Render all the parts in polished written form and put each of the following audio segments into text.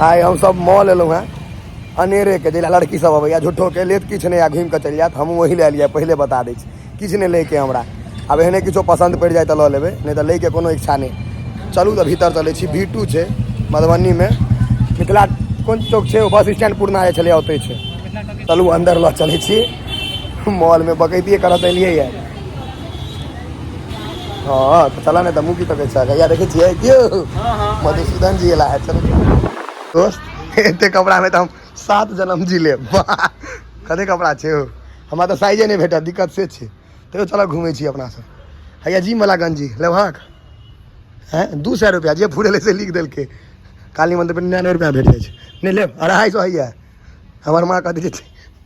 आइ हम सब मॉल एलहुँ हैं अनेरे के जिला लड़की सब अबैया झूठो के लेत किछु नहीं घूम के चलि जायत हम वही ले लिया पहले बता दै छी किछु नहीं लेके हमरा अब एहने किछो पसंद पड़ि जाए तो लऽ लेबै नहीं तो लेके कोनो इच्छा नहीं। चलू तो भीतर चलै छी V2 छै मधुबनी में मिथिला कोन चौक छै बस स्टैंड पुरना जे छलै ओतै छै। चलू अंदर लऽ चलै छी मॉल में बकैतिए करत एलियै है। हाँ तो चला नहीं तो मुँह की तक भैया देखे छियै क्यों मधुसूदन जी एला है। चलो दोस्त एते कपड़ा में तो हम 7 जन्म जी ले कते कपड़ा छै हो हमरा तो साइजे नहीं भेटत दिक्कत से छै तो चलो घूमे छी अपना सब। हैया जिम वाला गंजी लेबहक हैं 200 रुपया जे फूरेले से लिख देलके काली मंदिर पर 99 रुपया भेट जाए नहीं ले 250 हैया हमार माँ कह दी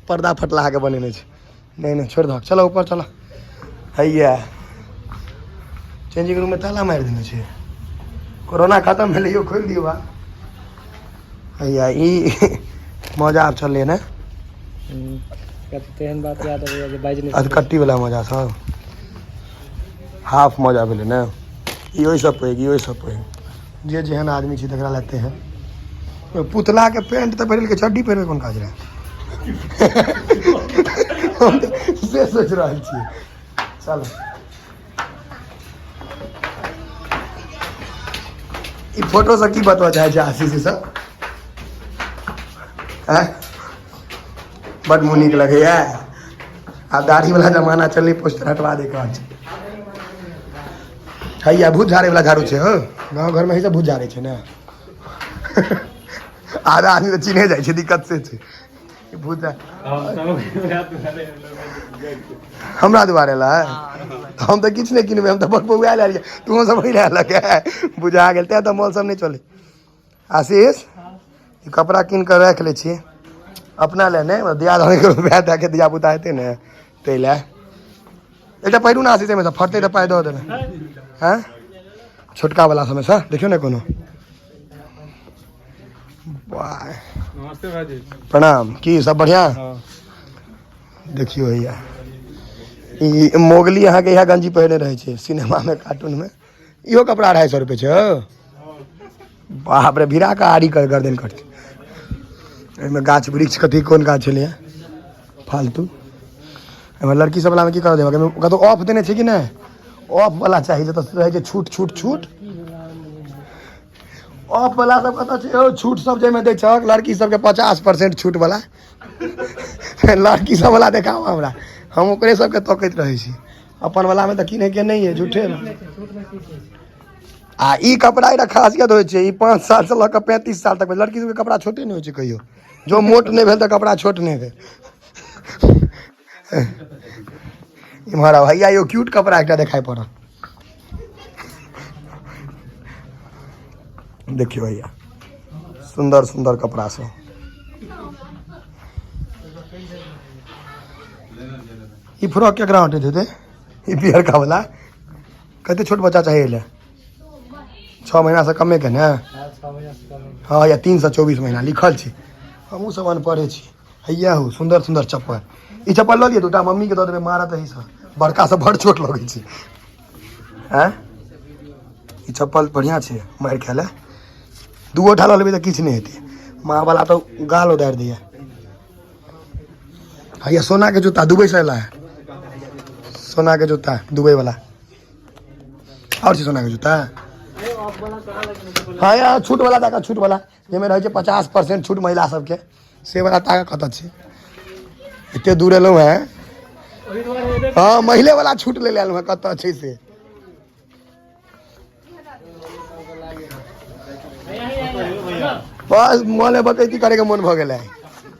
पर्दा फटला के बनेने छै नहीं नहीं छोड़ दो चलो ऊपर चलो हैया चेंजिंग रूम में ताला मारि देने छै कोरोना खत्म भेलै यो खोल दियो बा हैया ई मजा अब चलले ना तेहन बात याद आबै जे बाजि नहीं अधकट्टी वाला मजा सब हाफ मजा भेलै ना इहो सब पे जे जेहन आदमी छै तकरा लेते हैं पुतला के पैंट तो पहिर के चड्डी पहिर कोन काज रहे से सोच रहल छियै। चलो ई फोटो से की बतवा चाहे छै आशीष सब हैं बड़ मुँह नीक लगैया आब दाढ़ी वाला जमाना चललै पोस्टर हटवा दे काज हैया भूत झाड़े वाला झाड़ू छै हो गाँव घर में ही सब भूत झाड़े छै ना आधा आदमी तो चिन्हे जाइ छै दिक्कत से छै भूत हमरा दुआरे ला हम तो किछु नहीं किनबै हम तो बकबौआ ले लियै तू सब वही ले लगे बुझा गेल ते तो मॉल सब नहीं चले। आशीष ई कपड़ा कीन कर रख ले छी अपना ले नहीं दिया धोने के रुपया दे के दिया पुता हेतै ने तै ले एकटा पहिरू ना आशीष में फटतै तो पाइ दऽ देबै हैं छोटका वाला समय से देखियो ना कोनो वाह नमस्ते भाजी प्रणाम की सब बढ़िया देखियो भैया ई मोगली अहाँ के इहा गंजी पहिरने रहे छै सिनेमा में कार्टून में इहो कपड़ा 250 रुपए छै बाप रे भिड़ा का आड़ी कर गर्दन कटते एहिमे गाछ वृक्ष कथी कोन गाछ छलै फालतू एहिमे लड़की सब वाला में की कर देबा कतौ ऑफ देने छै कि नहीं ऑफ वाला चाहिए जतऽ रहै छै छूट छूट छूट ऑफ वाला सब कतऽ छै ओ छूट सब जाहिमे दै छक लड़की सबके 50% छूट वाला लड़की सब वाला देखाओ हमरा हम ओकरे सबके तकैत रहै छी अपन वाला में तऽ किने के नहीं है झूठे में। आ ई कपड़ा एकटा खासियत होइ छै ई 5 साल से लऽ कऽ 35 साल तक लड़की सबके कपड़ा छोटे नहीं होइ छै कहियो जो मोट नहीं भेल तऽ कपड़ा छोट नहीं भेल इम्हर भैया यो क्यूट कपड़ा एकटा देखाई पड़ल देखियो भैया सुंदर सुंदर कपड़ा सब ई फ्रॉक केकरा हटे थे ई पियर का वाला कते छोट बच्चा चाहिए ले 6 महीना से कमे के ना हाँ या 3 से 24 महीना लिखल छै हमहूँ सब अनपढ़े छी हैया हो सुंदर सुंदर चप्पल ई चप्पल लऽ लिये दूटा मम्मी के दऽ देबै मारत एही से बड़का से बड़ छोट लगै छै हैं ई चप्पल बढ़िया छै मारि खाय ले दूगो ठाल लेबै तऽ किछु नहीं हेतै माँ वाला तो गाल उदारि दिया। हैया सोना के जूता दुबई से अयला है सोना के जूता दुबई वाला और छै सोना के जूता हाँ यार छूट वाला ताका छूट वाला जेमे रहे 50% छूट महिला सबके से वाला ताका कत छै एते दूर एलहुँ हैं हाँ महिले वाला छूट ले आयल हैं कत छै से बस मॉल में बकैती करे के मन भ गेल है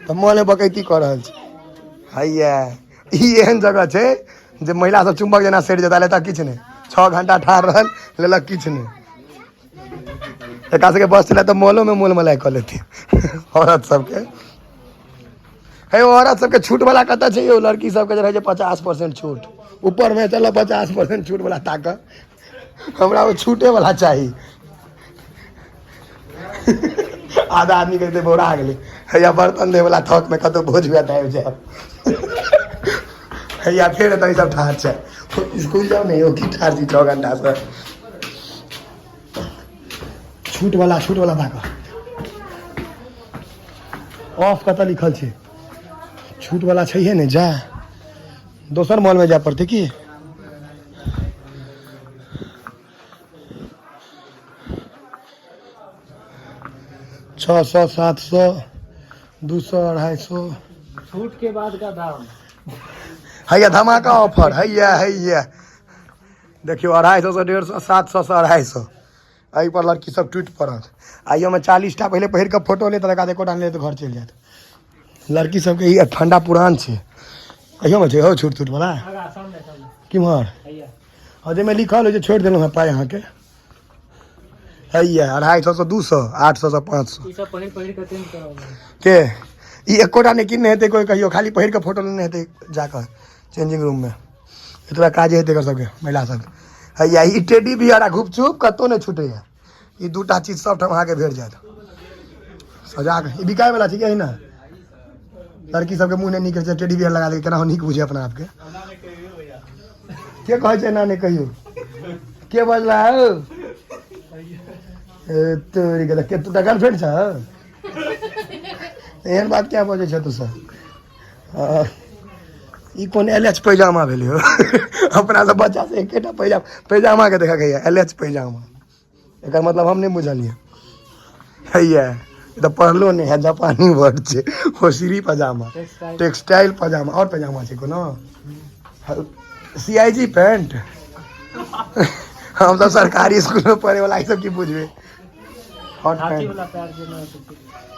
तो मॉल में बकैती कर रहल छी हैया ई एहन जगह छै जे महिला सब चुम्बक जेना सड़ि जेता लेता किछु नहीं 6 घंटा ठाढ़ रहल लेलक किछु नहीं एक से बस चला तो मॉलों में मोल मलाई कर लेती औरत सबके है औरत सबके छूट वाला कत छै यो लड़की सबके जे रहे 50% छूट ऊपर में चलो 50% छूट वाला ताक हमरा वो छूटे वाला चाहिए आधा आदमी कहते बोरा गेलै हैया बर्तन दे वाला थक में कतौ भोज हुआ आबि जाए हैया फेर एतऽ सब ठाढ़ छै स्कूल जाओ नहीं हो की ठाढ़ छी 6 घंटा से छूट वाला ताक ऑफ कतऽ लिखल छै छूट वाला छैहे ने जा दोसर मॉल में जाय पड़तै की छः सौ 700 200 250 छूट के बाद का दाम हैया धमाका ऑफर हैया देखियो 250 से 150 700 से 250 एहि पर लड़की सब ट्वीट पड़त आइयो में 40 पहले पहिर के फोटो ले तक एको डाल ले तो घर चल जात लड़की सबके ई ठंडा पुरान छै अहियो में छै हो छूट छूट वाला किमहर और जे में लिखल है छोड़ देलहुँ पाई अहाँ के हैया 250 से 200 800 से 500 ई सब पहिर के चेंज कराओ के ई एकोटा ने किन्ने हेतै कोई कहियो खाली पहिर के फोटो लेने हेतै जाकर चेंजिंग रूम में एतबा काजे हेतै कर सबके महिला सबके हैया ई टेडी बियर आ गुपचुप कतौ नहीं छूटैया ई दूटा चीज सब ठाम अहाँके भेट जायत सजा के ई बिकाय वाला छै कि ना लड़की सबके मुंह नहीं निकल छै टेडी बियर लगा दे केना नीक बुझे अपना आपके के कहै छै ना नहीं कहियो के बजला हो तोरी के तू त गर्लफ्रेंड छ एहन बात क्या बजे छ तू सब ई कोन एलएच पैजामा भेलै हो अपना सब बच्चा से एकेटा पैजामा के देखा गया एलएच पैजामा एकर मतलब हम नहीं बुझलिए हैया तो पढ़लो नहीं है जापानी वर्ड छै होशिरी पजामा टेक्सटाइल पजामा और पजामा छै कोनो सीआईजी पैंट हम सब सरकारी स्कूल में पढ़े वाला ई सब की बुझबे हॉट पैंट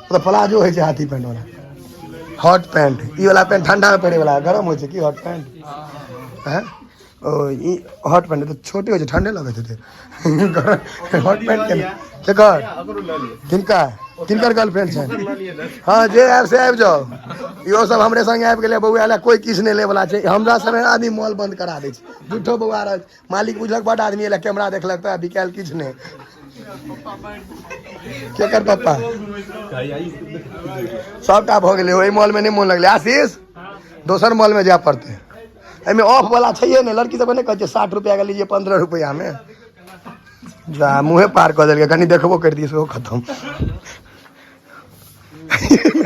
तो प्लाजो है हाथी पैंट वाला हॉट पैंट ई वाला पैंट ठंडा में पड़े वाला गरम हो कि हॉट पैंट हैं ओ ई हॉट पैंट तो छोटे हो ठंडे लगे थे हॉट पैंट के किनका किनकर गर्लफ्रेंड छै हाँ जे आब से आबि जाओ इहो सब हमरे संगे आबि गेलै बौआ ला कोई किछ नहीं ले वाला छै हमरा सब आदमी मॉल बंद करा दै छै झूठो बौआ रह मालिक बुझलक बड़ आदमी एला कैमरा देखलक तो बिकायल किछ नहीं केकर पप्पा सबटा भऽ गेलै ओहि मॉल में नहीं मोन लगलै आशीष दोसर मॉल में जाय पड़तै एहिमे ऑफ वाला छैहे नहीं लड़की सब नहीं कहै छै 60 रुपया के लीजिए 15 रुपया में जा मुँहे पार कऽ देलकै कनी देखबो कर दिए सेहो खत्म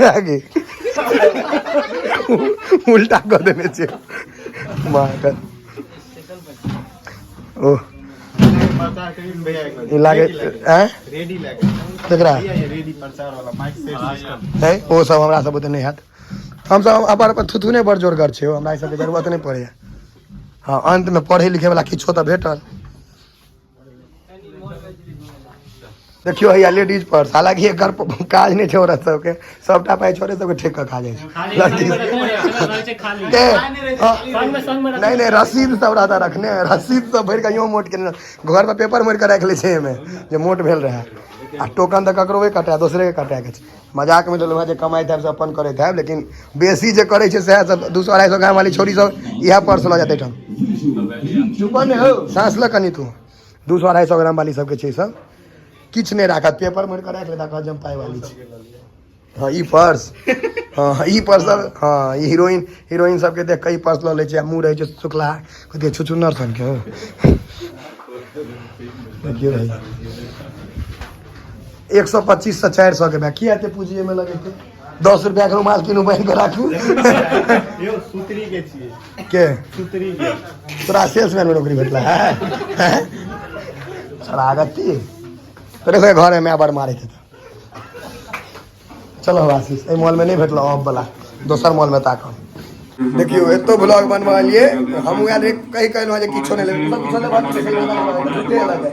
आगे उल्टा कऽ देने छै मार ओ लागे केकरा है ओ सब हमरा सब ओते नहीं हैत हम सब अपन थुथुने बड़ जोरगर छै हमरा ई सबके जरूरत नहीं पड़ैया हाँ अंत में पढ़े लिखे वाला किछो तो भेटल देखियो हैया लेडीज पर्स हालांकि एकर काज नहीं छै औरत सबके सबटा पाई छोरे सबके ठेक के खा जाए नहीं रसीद सब रहता रखने रसीद सब भर के यूँ मोट के घर में पेपर मोड़ के रख ले छै एमे जे मोट भेल रहे आ टोकन तो ककरो कटा दोसरे के कटा के मजाक में लेलहुँ जे कमाई था से अपन करैत है लेकिन बेसी जे करे छै सएह सब 200-250 गाँव वाली छोरी सब इएह पर्स लऽ जाते ठाम चुप ने हो सांस ल कनी तू 200-250 ग्राम वाली सबके छै सब किछ नहीं राखत पेपर मोड़ के रख लेता कह जम पाई वाली छै हाँ ई पर्स सब हाँ ई हीरोइन सबके देख कई पर्स लऽ लै छै मुँह रहै छै शुक्ला कहते छुछुन्नर सन के देखियो भाई 125 से 400 के किया एते पूंजी में लगे थे 10 रुपया के रुमाल किनु बहन के राखू यो सूत्री के छिए के सूत्री के तोरा सेल्समैन में नौकरी भेटला है छड़ागती तोरे घर में बड़ मारे थे चलो आशीष ए मॉल में नहीं भेटल ऑफ वाला दोसर मॉल में ताक देखियो एतो ब्लॉग बनवा लिए हम यार कहीं कहलो जे किछो नहीं ले सब कुछ ले बात छूटे लगे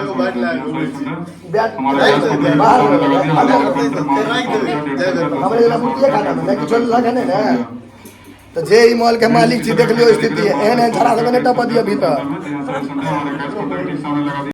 एगो बात लागे बैट हमरे ला मुटिया खाता में किछो लगे नहीं ना तो जे ई मॉल के मालिक छी देख लियो स्थिति एहन एहन छड़ा सब ने टप दिया भीतर